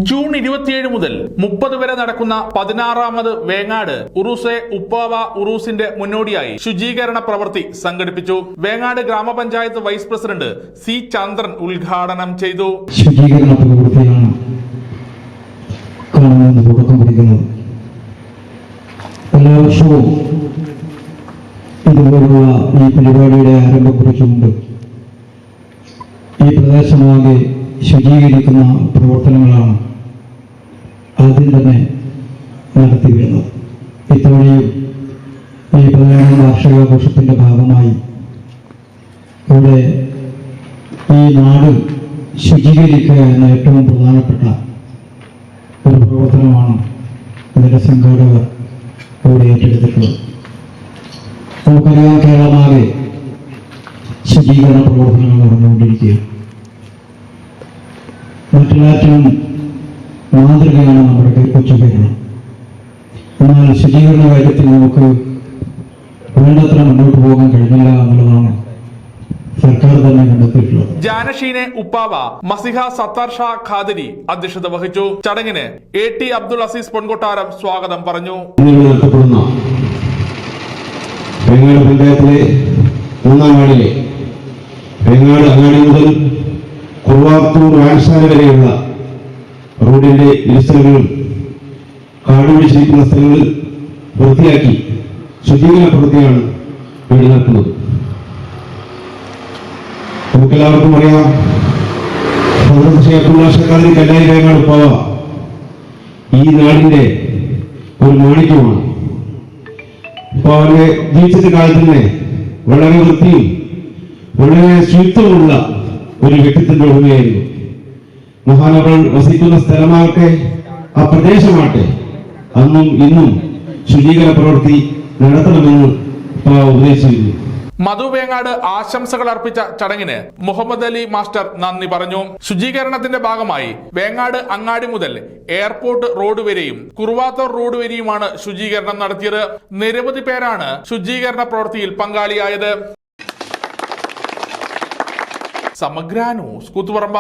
June 27 മുതൽ 30 വരെ നടക്കുന്ന 16ാമത് വേങ്ങാട് ഉറൂസെ ഉപ്പാവ ഉറൂസിന്റെ മുന്നോടിയായി ശുചീകരണ പ്രവൃത്തി സംഘടിപ്പിച്ചു. വേങ്ങാട് ഗ്രാമപഞ്ചായത്ത് വൈസ് പ്രസിഡന്റ് സി ചന്ദ്രൻ ഉദ്ഘാടനം ചെയ്തു. ശുചീകരണ പ്രവൃത്തിയാണ് തുടക്കം കുറിക്കുന്നത്. എല്ലാ വർഷവും ഇതുപോലുള്ള ഈ പരിപാടിയുടെ ആരംഭം കുറിച്ചുകൊണ്ട് ഈ പ്രദേശമാകെ ശുചീകരിക്കുന്ന പ്രവർത്തനങ്ങളാണ് ആദ്യം തന്നെ നടത്തി വരുന്നത്. ഇത്തവണയും ഈ 17ാം വാർഷികാഘോഷത്തിൻ്റെ ഭാഗമായി ഇവിടെ ഈ നാട് ശുചീകരിക്കുക എന്ന ഏറ്റവും പ്രധാനപ്പെട്ട ഒരു പ്രവർത്തനമാണ് ഇതിൻ്റെ സംഘാടകർ ഇവിടെ ഏറ്റെടുത്തിട്ടുള്ളത്. നമുക്കറിയാം, കേരളമാകെ ശുചീകരണ പ്രവർത്തനങ്ങൾ നടന്നുകൊണ്ടിരിക്കുകയാണ്. മറ്റെല്ലാറ്റിനും മാതൃകയാണ് നമ്മുടെ കൊച്ചു കേരളം. എന്നാൽ ശുചീകരണ കാര്യത്തിൽ നമുക്ക് വേണ്ടത്ര മുന്നോട്ട് പോകാൻ കഴിഞ്ഞില്ല എന്നുള്ളതാണ് സർക്കാർ തന്നെ കണ്ടെത്തിയിട്ടുള്ളത്. ജാനഷീനെ ഉപ്പാവ മസിഹ സത്താർ ഷാ ഖാദരി അധ്യക്ഷത വഹിച്ചു. ചടങ്ങിന് AT അബ്ദുൾ അസീസ് പൊൻകൊട്ടാരം സ്വാഗതം പറഞ്ഞു. വേങ്ങാട് പഞ്ചായത്തിലെ 3ാം വാർഡിലെ വേങ്ങാട് അങ്ങാടി മുതൽ കുറുവാത്തൂർ വാഴശാല വരെയുള്ള റോഡിന്റെ ഇരുസ്ഥലങ്ങളും കാട് പിടിച്ചിരിക്കുന്ന സ്ഥലങ്ങൾ വൃത്തിയാക്കി ശുചീകരണ പ്രവൃത്തിയാണ് ഇവിടെ നടക്കുന്നത്. നമുക്കെല്ലാവർക്കും അറിയാം, കല്ലായി വേങ്ങാട് ഉപ്പാവ ഈ നാടിന്റെ ഒരു മാണിക്യമാണ്. ഉപ്പാവന്റെ ജീവിച്ചിന്റെ കാലത്ത് തന്നെ വളരെ വൃത്തിയും വളരെ ശുചിത്വമുള്ള ഒരു വ്യക്തിത്വത്തിന്റെ ഉടമയായിരുന്നു. മഹാനവർ വസിക്കുന്ന സ്ഥലമാകട്ടെ ആ പ്രദേശമാകട്ടെ അന്നും ഇന്നും ശുചീകരണ പ്രവൃത്തി നടത്തണമെന്ന് ഉപദേശിച്ചിരുന്നു. മധു വേങ്ങാട് ആശംസകൾ അർപ്പിച്ച ചടങ്ങിന് മുഹമ്മദ് അലി മാസ്റ്റർ നന്ദി പറഞ്ഞു. ശുചീകരണത്തിന്റെ ഭാഗമായി വേങ്ങാട് അങ്ങാടി മുതൽ എയർപോർട്ട് റോഡ് വരെയും കുറുവാത്തൂർ റോഡ് വരെയുമാണ് ശുചീകരണം നടത്തിയത്. നിരവധി പേരാണ് ശുചീകരണ പ്രവൃത്തിയിൽ പങ്കാളിയായത്. സമഗ്ര ന്യൂസ് കൂത്തുപറമ്പ.